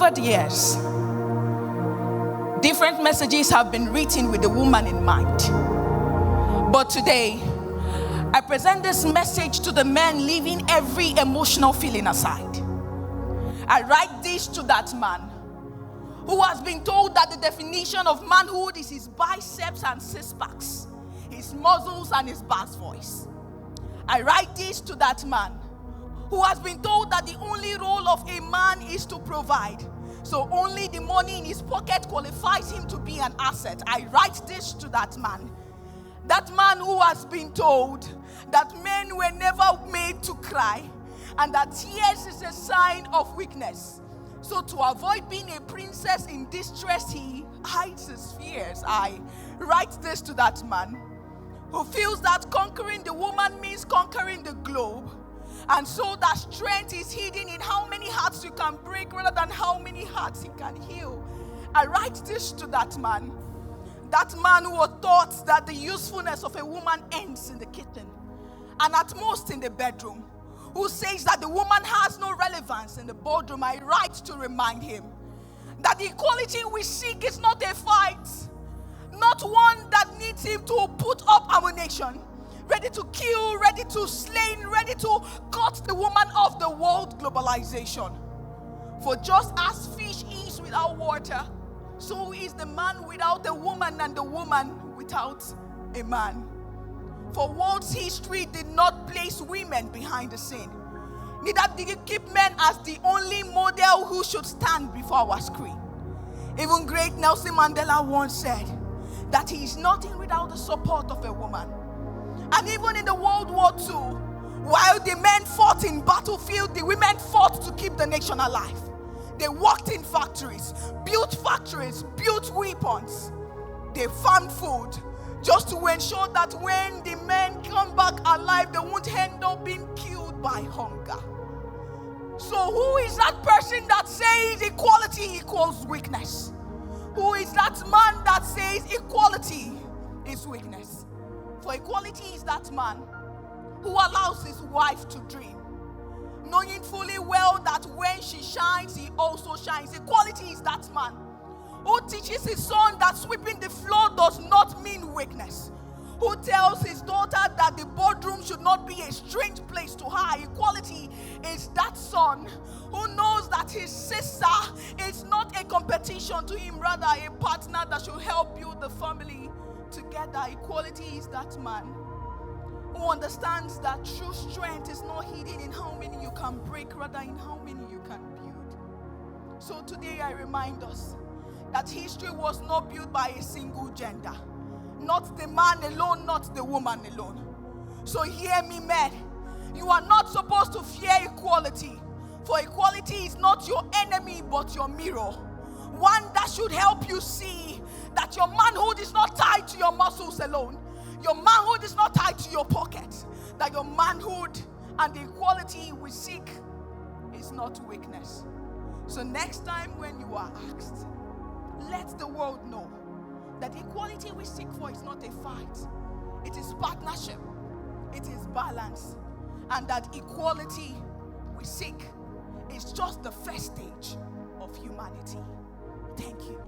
Over the years, different messages have been written with the woman in mind. But today, I present this message to the men leaving every emotional feeling aside. I write this to that man who has been told that the definition of manhood is his biceps and six-packs, his muscles and his bass voice. I write this to that man who has been told that the only role of a man is to provide, so only the money in his pocket qualifies him to be an asset. I write this to that man who has been told that men were never made to cry and that tears is a sign of weakness. So to avoid being a princess in distress, he hides his fears. I write this to that man who feels that conquering the woman means conquering the globe, and so that strength is hidden in how many hearts you can break rather than how many hearts he can heal. I write this to that man who thought that the usefulness of a woman ends in the kitchen and at most in the bedroom, who says that the woman has no relevance in the boardroom. I write to remind him that the equality we seek is not a fight, not one that needs him to put up ammunition, ready to kill, ready to slay, ready to cut the woman off the world globalization. For just as fish is without water, so is the man without a woman and the woman without a man. For world's history did not place women behind the scene. Neither did it keep men as the only model who should stand before our screen. Even great Nelson Mandela once said that he is nothing without the support of a woman. And even in the World War II, while the men fought in battlefield, the women fought to keep the nation alive. They worked in factories, built weapons. They farmed food just to ensure that when the men come back alive, they won't end up being killed by hunger. So who is that person that says equality equals weakness? Who is that man that says equality is weakness? For equality is that man who allows his wife to dream, knowing fully well that when she shines, he also shines. Equality is that man who teaches his son that sweeping the floor does not mean weakness, who tells his daughter that the boardroom should not be a strange place to her. Equality is that son who knows that his sister is not a competition to him, rather a partner that should help build the family together. Equality is that man who understands that true strength is not hidden in how many you can break, rather in how many you can build. So today I remind us that history was not built by a single gender. Not the man alone, not the woman alone. So hear me, men. You are not supposed to fear equality. For equality is not your enemy, but your mirror. One that should help you see that your manhood is not tied to your muscles alone. Your manhood is not tied to your pocket. That your manhood and the equality we seek is not weakness. So next time when you are asked, let the world know that the equality we seek for is not a fight. It is partnership. It is balance. And that equality we seek is just the first stage of humanity. Thank you.